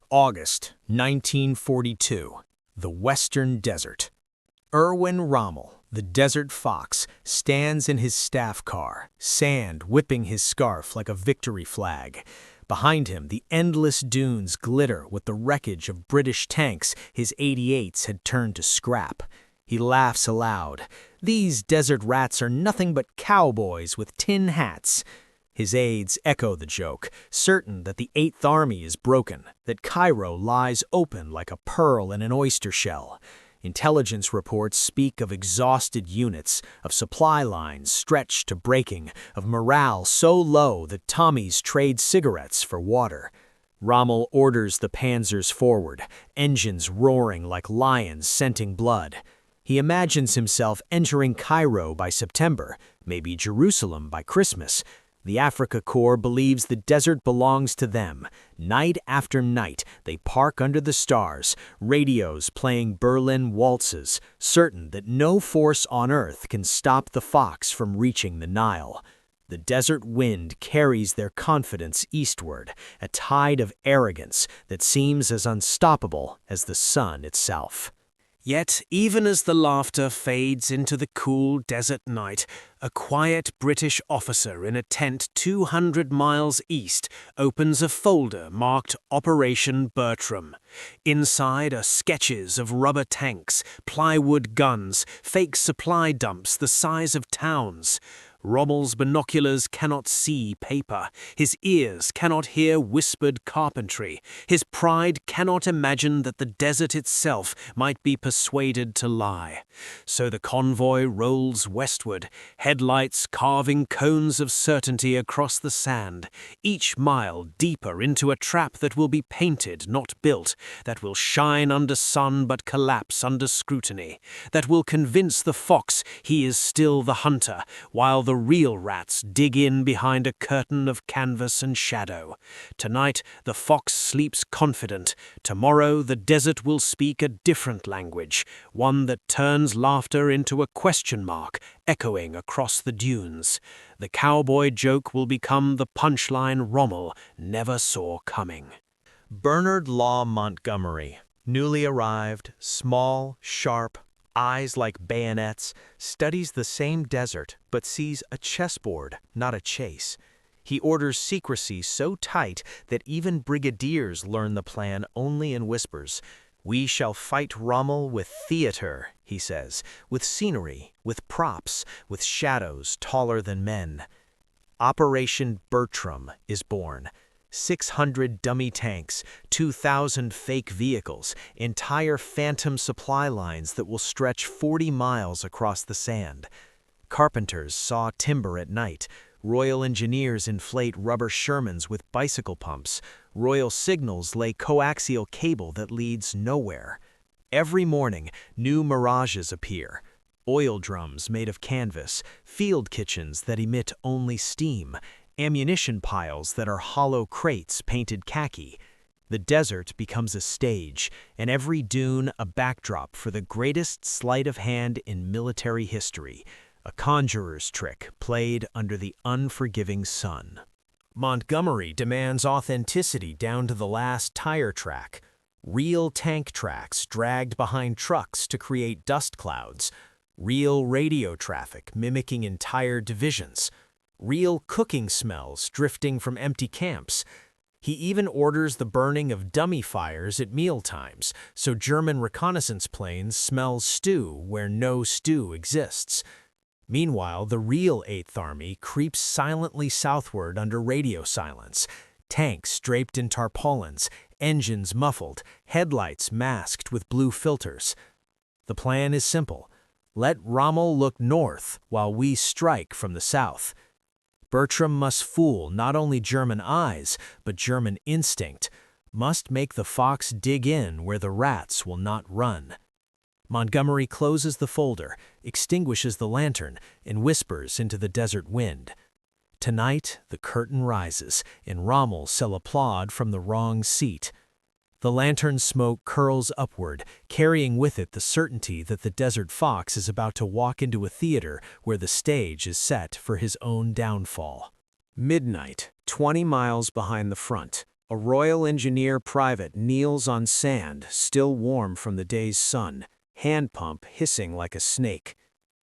August 1942. The Western Desert. Erwin Rommel, the Desert Fox, stands in his staff car, sand whipping his scarf like a victory flag. Behind him, the endless dunes glitter with the wreckage of British tanks his 88s had turned to scrap. He laughs aloud. These desert rats are nothing but cowboys with tin hats. His aides echo the joke, certain that the Eighth Army is broken, that Cairo lies open like a pearl in an oyster shell. Intelligence reports speak of exhausted units, of supply lines stretched to breaking, of morale so low that Tommies trade cigarettes for water. Rommel orders the panzers forward, engines roaring like lions scenting blood. He imagines himself entering Cairo by September, maybe Jerusalem by Christmas. The Africa Corps believes the desert belongs to them. Night after night, they park under the stars, radios playing Berlin waltzes, certain that no force on earth can stop the Fox from reaching the Nile. The desert wind carries their confidence eastward, a tide of arrogance that seems as unstoppable as the sun itself. Yet, even as the laughter fades into the cool desert night, a quiet British officer in a tent 200 miles east opens a folder marked Operation Bertram. Inside are sketches of rubber tanks, plywood guns, fake supply dumps the size of towns. Rommel's binoculars cannot see paper, his ears cannot hear whispered carpentry, his pride cannot imagine that the desert itself might be persuaded to lie. So the convoy rolls westward, headlights carving cones of certainty across the sand, each mile deeper into a trap that will be painted, not built, that will shine under sun but collapse under scrutiny, that will convince the fox he is still the hunter, while the real rats dig in behind a curtain of canvas and shadow. Tonight, the fox sleeps confident. Tomorrow, the desert will speak a different language, one that turns laughter into a question mark, echoing across the dunes. The cowboy joke will become the punchline Rommel never saw coming. Bernard Law Montgomery, newly arrived, small, sharp, eyes like bayonets, studies the same desert but sees a chessboard, not a chase. He orders secrecy so tight that even brigadiers learn the plan only in whispers. "We shall fight Rommel with theater," he says, "with scenery, with props, with shadows taller than men." Operation Bertram is born. 600 dummy tanks, 2,000 fake vehicles, entire phantom supply lines that will stretch 40 miles across the sand. Carpenters saw timber at night. Royal engineers inflate rubber Shermans with bicycle pumps. Royal signals lay coaxial cable that leads nowhere. Every morning, new Mirages appear. Oil drums made of canvas, field kitchens that emit only steam, ammunition piles that are hollow crates painted khaki. The desert becomes a stage, and every dune a backdrop for the greatest sleight of hand in military history, a conjurer's trick played under the unforgiving sun. Montgomery demands authenticity down to the last tire track. Real tank tracks dragged behind trucks to create dust clouds. Real radio traffic mimicking entire divisions. Real cooking smells drifting from empty camps. He even orders the burning of dummy fires at mealtimes, so German reconnaissance planes smell stew where no stew exists. Meanwhile, the real Eighth Army creeps silently southward under radio silence. Tanks draped in tarpaulins, engines muffled, headlights masked with blue filters. The plan is simple. Let Rommel look north while we strike from the south. Bertram must fool not only German eyes, but German instinct, must make the fox dig in where the rats will not run. Montgomery closes the folder, extinguishes the lantern, and whispers into the desert wind. Tonight, the curtain rises, and Rommel shall applaud from the wrong seat. The lantern smoke curls upward, carrying with it the certainty that the desert fox is about to walk into a theater where the stage is set for his own downfall. Midnight, 20 miles behind the front. A Royal Engineer private kneels on sand, still warm from the day's sun, hand pump hissing like a snake.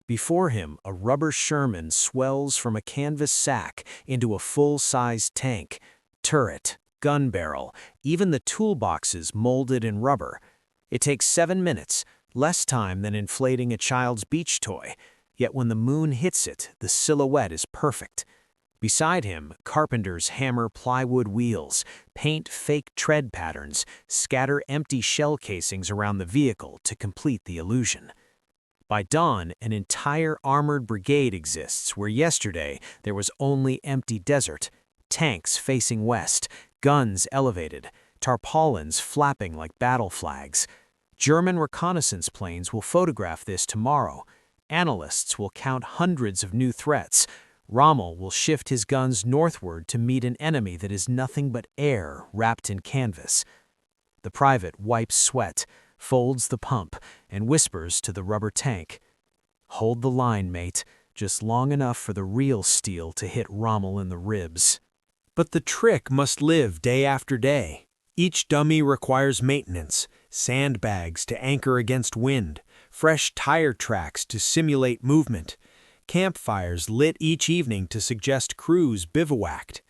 Before him, a rubber Sherman swells from a canvas sack into a full-sized tank. Turret, gun barrel, even the toolboxes molded in rubber. It takes 7 minutes, less time than inflating a child's beach toy. Yet when the moon hits it, the silhouette is perfect. Beside him, carpenters hammer plywood wheels, paint fake tread patterns, scatter empty shell casings around the vehicle to complete the illusion. By dawn, an entire armored brigade exists where yesterday there was only empty desert, tanks facing west, guns elevated, tarpaulins flapping like battle flags. German reconnaissance planes will photograph this tomorrow. Analysts will count hundreds of new threats. Rommel will shift his guns northward to meet an enemy that is nothing but air wrapped in canvas. The private wipes sweat, folds the pump, and whispers to the rubber tank, "Hold the line, mate, just long enough for the real steel to hit Rommel in the ribs." But the trick must live day after day. Each dummy requires maintenance, sandbags to anchor against wind, fresh tire tracks to simulate movement, campfires lit each evening to suggest crews bivouacked.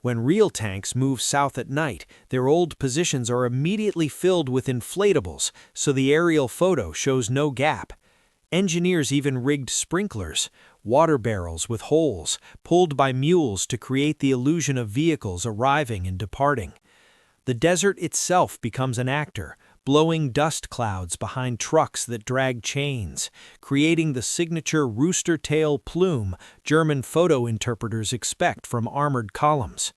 When real tanks move south at night, their old positions are immediately filled with inflatables, so the aerial photo shows no gap. Engineers even rigged sprinklers, water barrels with holes, pulled by mules to create the illusion of vehicles arriving and departing. The desert itself becomes an actor, blowing dust clouds behind trucks that drag chains, creating the signature rooster tail plume German photo interpreters expect from armored columns.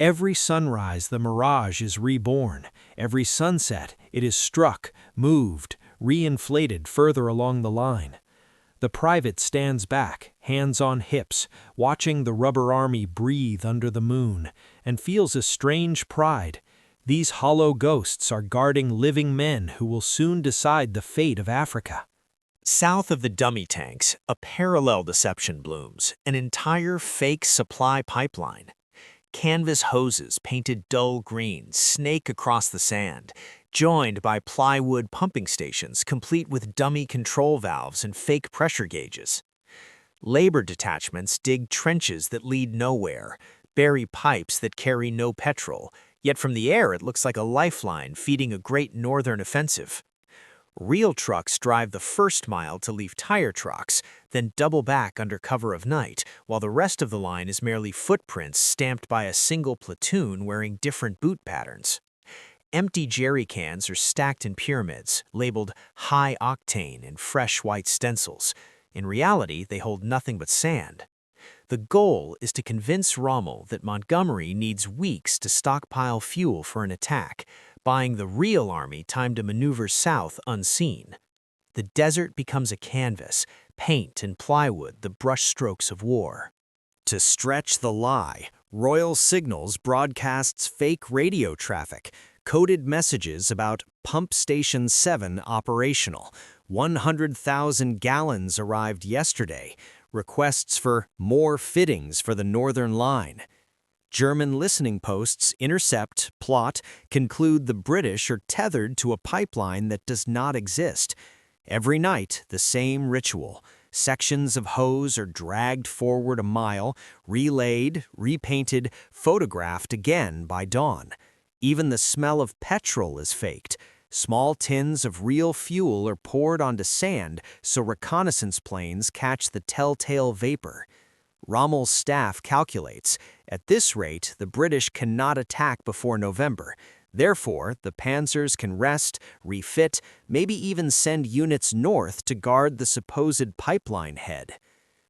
Every sunrise, the Mirage is reborn. Every sunset, it is struck, moved, reinflated further along the line. The private stands back, hands on hips, watching the rubber army breathe under the moon, and feels a strange pride. These hollow ghosts are guarding living men who will soon decide the fate of Africa. South of the dummy tanks, a parallel deception blooms, an entire fake supply pipeline. Canvas hoses painted dull green snake across the sand, joined by plywood pumping stations complete with dummy control valves and fake pressure gauges. Labor detachments dig trenches that lead nowhere, bury pipes that carry no petrol, yet from the air it looks like a lifeline feeding a great northern offensive. Real trucks drive the first mile to leave tire trucks, then double back under cover of night, while the rest of the line is merely footprints stamped by a single platoon wearing different boot patterns. Empty jerry cans are stacked in pyramids, labeled high octane in fresh white stencils. In reality, they hold nothing but sand. The goal is to convince Rommel that Montgomery needs weeks to stockpile fuel for an attack, buying the real army time to maneuver south unseen. The desert becomes a canvas, paint and plywood the brushstrokes of war. To stretch the lie, Royal Signals broadcasts fake radio traffic, coded messages about Pump Station 7 operational, 100,000 gallons arrived yesterday, requests for more fittings for the Northern Line. German listening posts intercept, plot, conclude the British are tethered to a pipeline that does not exist. Every night, the same ritual. Sections of hose are dragged forward a mile, relayed, repainted, photographed again by dawn. Even the smell of petrol is faked. Small tins of real fuel are poured onto sand so reconnaissance planes catch the telltale vapor. Rommel's staff calculates, at this rate, the British cannot attack before November. Therefore, the panzers can rest, refit, maybe even send units north to guard the supposed pipeline head.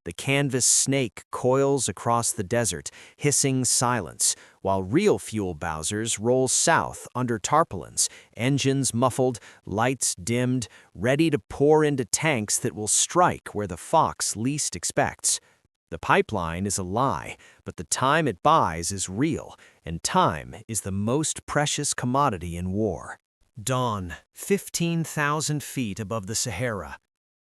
The canvas snake coils across the desert, hissing silence, while real fuel Bowsers roll south under tarpaulins, engines muffled, lights dimmed, ready to pour into tanks that will strike where the fox least expects. The pipeline is a lie, but the time it buys is real, and time is the most precious commodity in war. Dawn, 15,000 feet above the Sahara.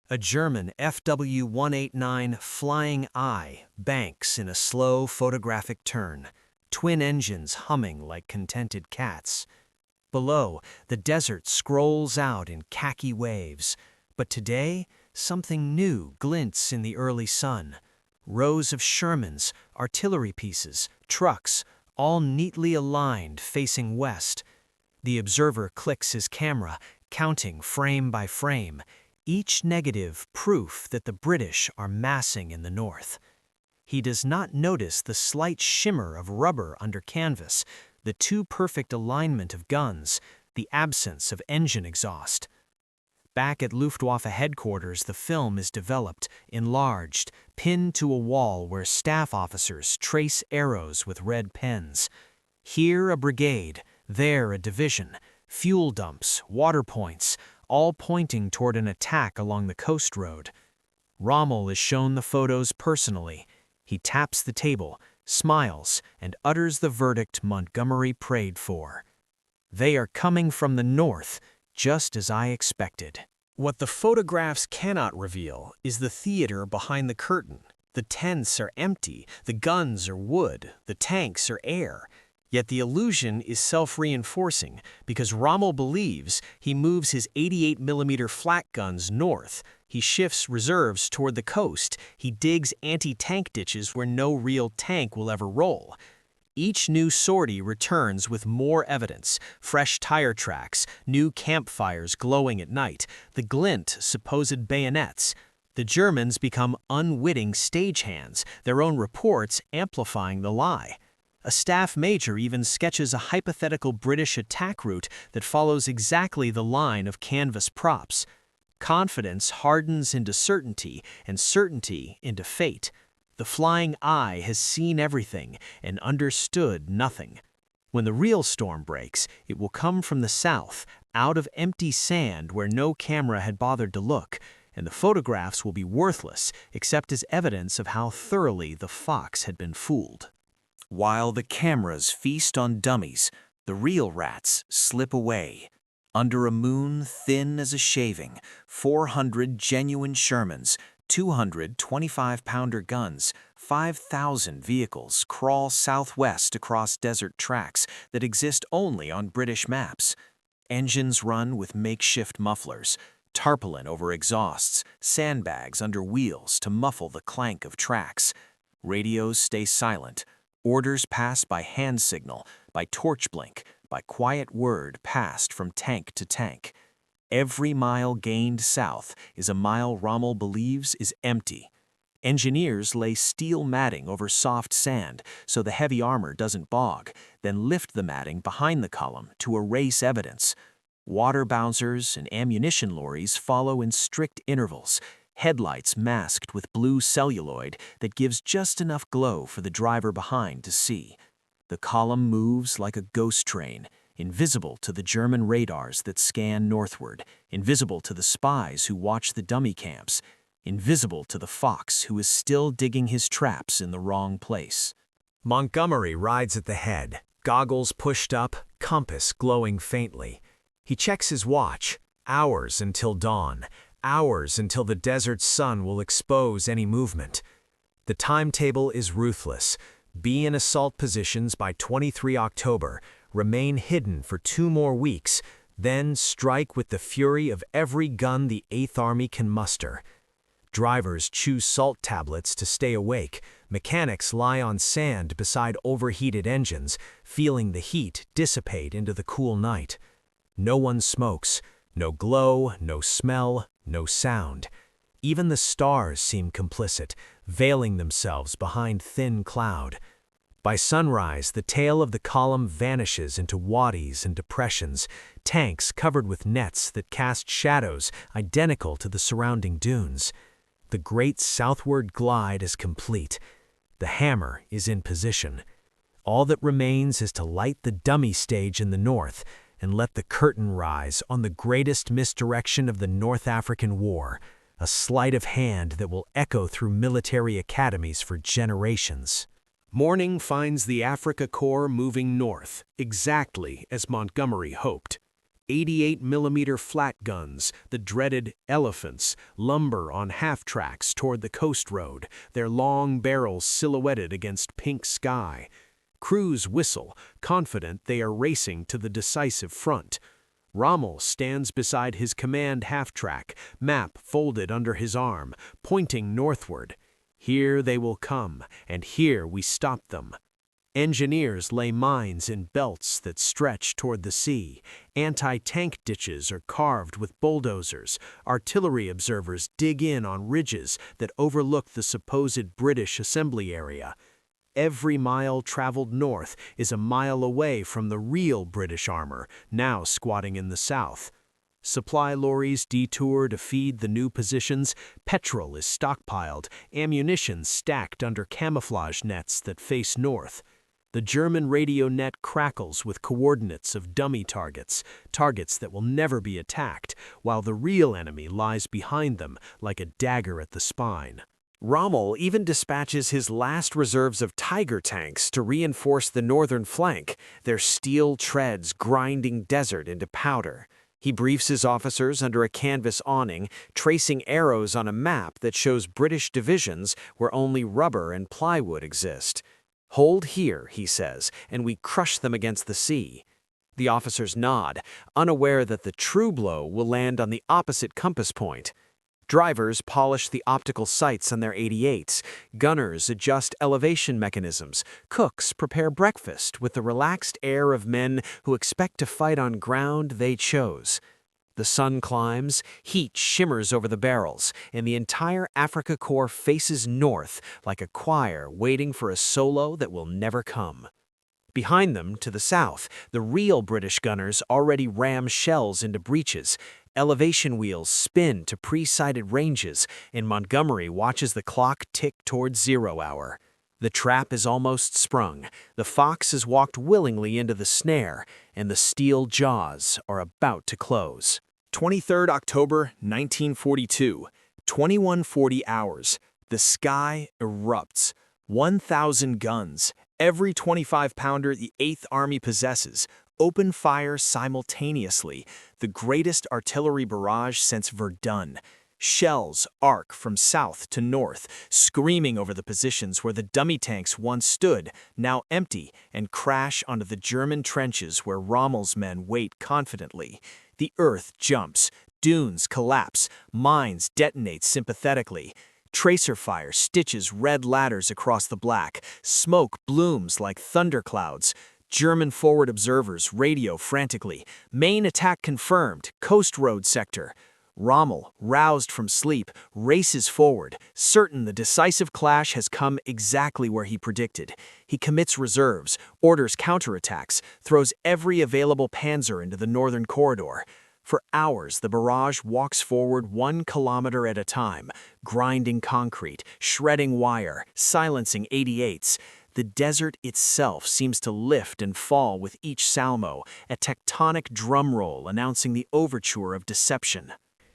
A German FW-189 Flying Eye banks in a slow photographic turn. twin engines humming like contented cats. Below, the desert scrolls out in khaki waves. But today, something new glints in the early sun. Rows of Shermans, artillery pieces, trucks, all neatly aligned facing west. The observer clicks his camera, counting frame by frame, each negative proof that the British are massing in the north. He does not notice the slight shimmer of rubber under canvas, the too perfect alignment of guns, the absence of engine exhaust. Back at Luftwaffe headquarters, the film is developed, enlarged, pinned to a wall where staff officers trace arrows with red pens. Here a brigade, there a division, fuel dumps, water points, all pointing toward an attack along the coast road. Rommel is shown the photos personally. He taps the table, smiles, and utters the verdict Montgomery prayed for. They are coming from the north, just as I expected. What the photographs cannot reveal is the theater behind the curtain. The tents are empty, the guns are wood, the tanks are air. Yet the illusion is self-reinforcing because Rommel believes he moves his 88mm flak guns north. He shifts reserves toward the coast. He digs anti-tank ditches where no real tank will ever roll. Each new sortie returns with more evidence, fresh tire tracks, new campfires glowing at night, the glint supposed bayonets. The Germans become unwitting stagehands, their own reports amplifying the lie. A staff major even sketches a hypothetical British attack route that follows exactly the line of canvas props. Confidence hardens into certainty, and certainty into fate. The flying eye has seen everything and understood nothing. When the real storm breaks, it will come from the south, out of empty sand where no camera had bothered to look, and the photographs will be worthless except as evidence of how thoroughly the fox had been fooled. While the cameras feast on dummies, the real rats slip away. Under a moon thin as a shaving, 400 genuine Shermans, 200 25-pounder guns, 5,000 vehicles crawl southwest across desert tracks that exist only on British maps. Engines run with makeshift mufflers, tarpaulin over exhausts, sandbags under wheels to muffle the clank of tracks. Radios stay silent. Orders pass by hand signal, by torch blink, by quiet word passed from tank to tank. Every mile gained south is a mile Rommel believes is empty. Engineers lay steel matting over soft sand so the heavy armor doesn't bog, then lift the matting behind the column to erase evidence. Water bouncers and ammunition lorries follow in strict intervals, headlights masked with blue celluloid that gives just enough glow for the driver behind to see. The column moves like a ghost train, invisible to the German radars that scan northward, invisible to the spies who watch the dummy camps, invisible to the fox who is still digging his traps in the wrong place. Montgomery rides at the head, goggles pushed up, compass glowing faintly. He checks his watch. Hours until dawn. Hours until the desert sun will expose any movement. The timetable is ruthless. Be in assault positions by 23 October, remain hidden for 2 more weeks, then strike with the fury of every gun the 8th Army can muster. Drivers choose salt tablets to stay awake. Mechanics lie on sand beside overheated engines, feeling the heat dissipate into the cool night. No one smokes. No glow, no smell, no sound. Even the stars seem complicit, veiling themselves behind thin cloud. By sunrise, the tail of the column vanishes into wadis and depressions, tanks covered with nets that cast shadows identical to the surrounding dunes. The great southward glide is complete. The hammer is in position. All that remains is to light the dummy stage in the north and let the curtain rise on the greatest misdirection of the North African War, a sleight of hand that will echo through military academies for generations. Morning finds the Africa Corps moving north, exactly as Montgomery hoped. 88mm flat guns, the dreaded elephants, lumber on half-tracks toward the coast road, their long barrels silhouetted against pink sky. Crews whistle, confident they are racing to the decisive front. Rommel stands beside his command half-track, map folded under his arm, pointing northward. Here they will come, and here we stop them. Engineers lay mines in belts that stretch toward the sea. Anti-tank ditches are carved with bulldozers. Artillery observers dig in on ridges that overlook the supposed British assembly area. Every mile traveled north is a mile away from the real British armor, now squatting in the south. Supply lorries detour to feed the new positions, petrol is stockpiled, ammunition stacked under camouflage nets that face north. The German radio net crackles with coordinates of dummy targets, targets that will never be attacked, while the real enemy lies behind them like a dagger at the spine. Rommel even dispatches his last reserves of Tiger tanks to reinforce the northern flank, their steel treads grinding desert into powder. He briefs his officers under a canvas awning, tracing arrows on a map that shows British divisions where only rubber and plywood exist. "Hold here," he says, "and we crush them against the sea." The officers nod, unaware that the true blow will land on the opposite compass point. Drivers polish the optical sights on their 88s, gunners adjust elevation mechanisms, cooks prepare breakfast with the relaxed air of men who expect to fight on ground they chose. The sun climbs, heat shimmers over the barrels, and the entire Africa Corps faces north like a choir waiting for a solo that will never come. Behind them, to the south, the real British gunners already ram shells into breaches. Elevation wheels spin to pre-sighted ranges, and Montgomery watches the clock tick towards 0 hour. The trap is almost sprung, the fox has walked willingly into the snare, and the steel jaws are about to close. 23rd October 1942, 21:40 hours. The sky erupts. 1,000 guns, every 25-pounder the 8th Army possesses, open fire simultaneously, the greatest artillery barrage since Verdun. Shells arc from south to north, screaming over the positions where the dummy tanks once stood, now empty, and crash onto the German trenches where Rommel's men wait confidently. The earth jumps, dunes collapse, mines detonate sympathetically. Tracer fire stitches red ladders across the black, smoke blooms like thunderclouds. German forward observers radio frantically. Main attack confirmed, coast road sector. Rommel, roused from sleep, races forward, certain the decisive clash has come exactly where he predicted. He commits reserves, orders counterattacks, throws every available panzer into the northern corridor. For hours, the barrage walks forward 1 kilometer at a time, grinding concrete, shredding wire, silencing 88s. The desert itself seems to lift and fall with each salvo, a tectonic drum roll announcing the overture of deception.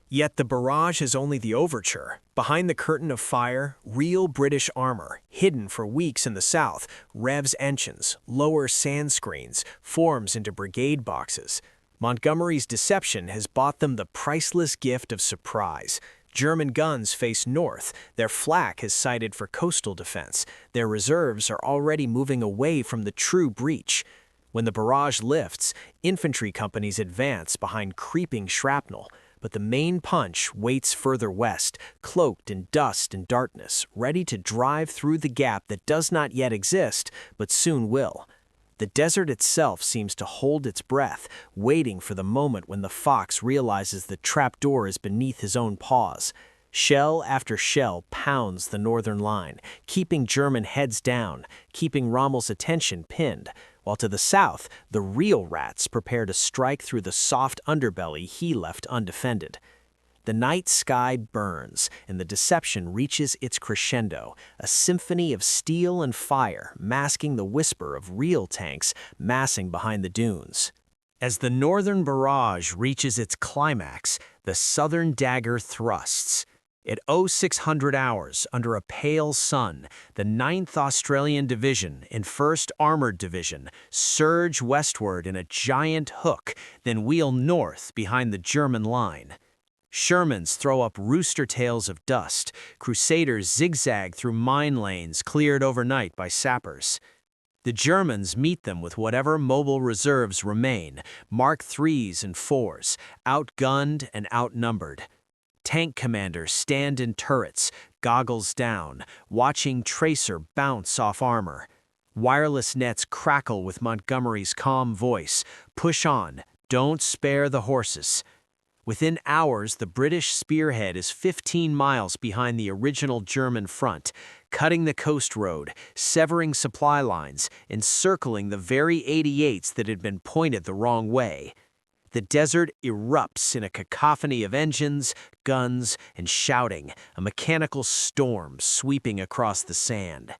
Yet the barrage is only the overture. Behind the curtain of fire, real British armor, hidden for weeks in the south, revs engines, lowers sand screens, forms into brigade boxes. Montgomery's deception has bought them the priceless gift of surprise. German guns face north, their flak is sighted for coastal defense, their reserves are already moving away from the true breach. When the barrage lifts, infantry companies advance behind creeping shrapnel, but the main punch waits further west, cloaked in dust and darkness, ready to drive through the gap that does not yet exist, but soon will. The desert itself seems to hold its breath, waiting for the moment when the fox realizes the trapdoor is beneath his own paws. Shell after shell pounds the northern line, keeping German heads down, keeping Rommel's attention pinned, while to the south, the real rats prepare to strike through the soft underbelly he left undefended. The night sky burns, and the deception reaches its crescendo, a symphony of steel and fire masking the whisper of real tanks massing behind the dunes. As the northern barrage reaches its climax, the southern dagger thrusts. At 0600 hours, under a pale sun, the 9th Australian Division and 1st Armored Division surge westward in a giant hook, then wheel north behind the German line. Shermans throw up rooster tails of dust. Crusaders zigzag through mine lanes cleared overnight by sappers. The Germans meet them with whatever mobile reserves remain, Mark IIIs and IVs, outgunned and outnumbered. Tank commanders stand in turrets, goggles down, watching tracer bounce off armor. Wireless nets crackle with Montgomery's calm voice, "Push on, don't spare the horses." Within hours, the British spearhead is 15 miles behind the original German front, cutting the coast road, severing supply lines, and circling the very 88s that had been pointed the wrong way. The desert erupts in a cacophony of engines, guns, and shouting, a mechanical storm sweeping across the sand.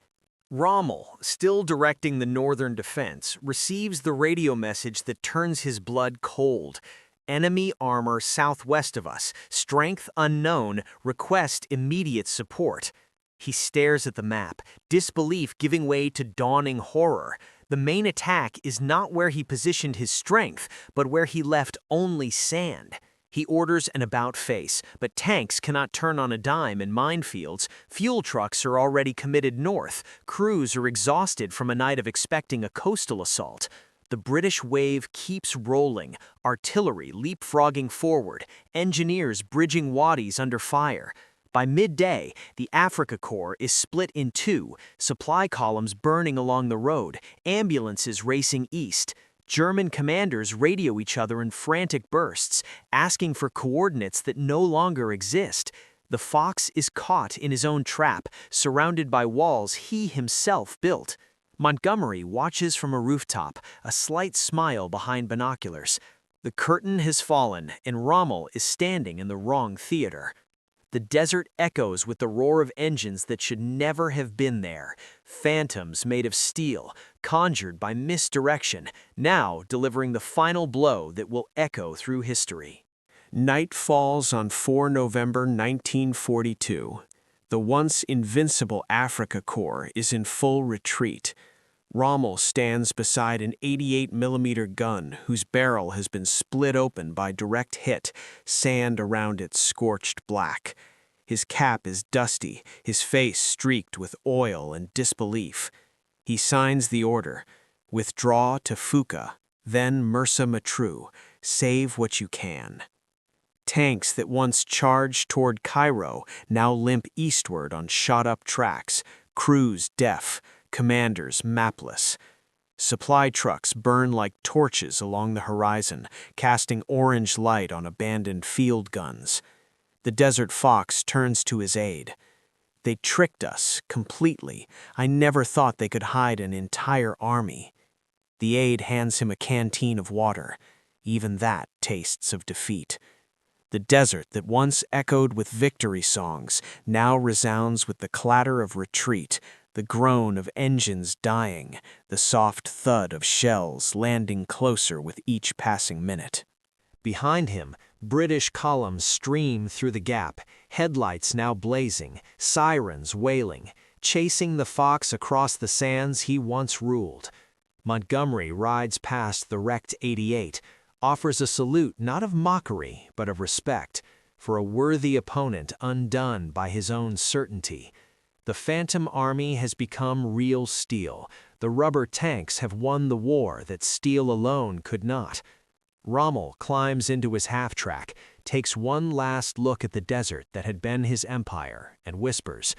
Rommel, still directing the northern defense, receives the radio message that turns his blood cold. Enemy armor southwest of us, strength unknown, request immediate support. He stares at the map, disbelief giving way to dawning horror. The main attack is not where he positioned his strength, but where he left only sand. He orders an about-face, but tanks cannot turn on a dime in minefields, fuel trucks are already committed north, crews are exhausted from a night of expecting a coastal assault. The British wave keeps rolling, artillery leapfrogging forward, engineers bridging wadis under fire. By midday, the Africa Corps is split in two, supply columns burning along the road, ambulances racing east. German commanders radio each other in frantic bursts, asking for coordinates that no longer exist. The Fox is caught in his own trap, surrounded by walls he himself built. Montgomery watches from a rooftop, a slight smile behind binoculars. The curtain has fallen, and Rommel is standing in the wrong theater. The desert echoes with the roar of engines that should never have been there. Phantoms made of steel, conjured by misdirection, now delivering the final blow that will echo through history. Night falls on 4 November 1942. The once invincible Africa Corps is in full retreat. Rommel stands beside an 88mm gun whose barrel has been split open by direct hit, sand around it scorched black. His cap is dusty, his face streaked with oil and disbelief. He signs the order, "Withdraw to Fuka, then Mersa Matruh, save what you can." Tanks that once charged toward Cairo now limp eastward on shot-up tracks, crews deaf, commanders mapless. Supply trucks burn like torches along the horizon, casting orange light on abandoned field guns. The Desert Fox turns to his aid. "They tricked us completely. I never thought they could hide an entire army." The aide hands him a canteen of water. Even that tastes of defeat. The desert that once echoed with victory songs now resounds with the clatter of retreat, the groan of engines dying, the soft thud of shells landing closer with each passing minute. Behind him, British columns stream through the gap, headlights now blazing, sirens wailing, chasing the Fox across the sands he once ruled. Montgomery rides past the wrecked 88, offers a salute not of mockery but of respect, for a worthy opponent undone by his own certainty. The Phantom Army has become real steel. The rubber tanks have won the war that steel alone could not. Rommel climbs into his half-track, takes one last look at the desert that had been his empire, and whispers,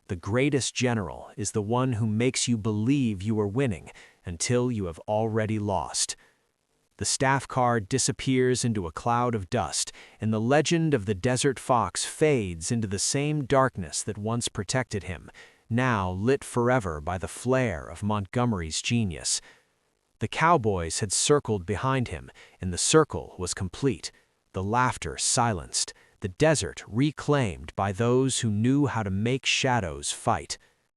"The greatest general is the one who makes you believe you are winning until you have already lost." The staff car disappears into a cloud of dust, and the legend of the Desert Fox fades into the same darkness that once protected him, now lit forever by the flare of Montgomery's genius. The cowboys had circled behind him, and the circle was complete, the laughter silenced, the desert reclaimed by those who knew how to make shadows fight.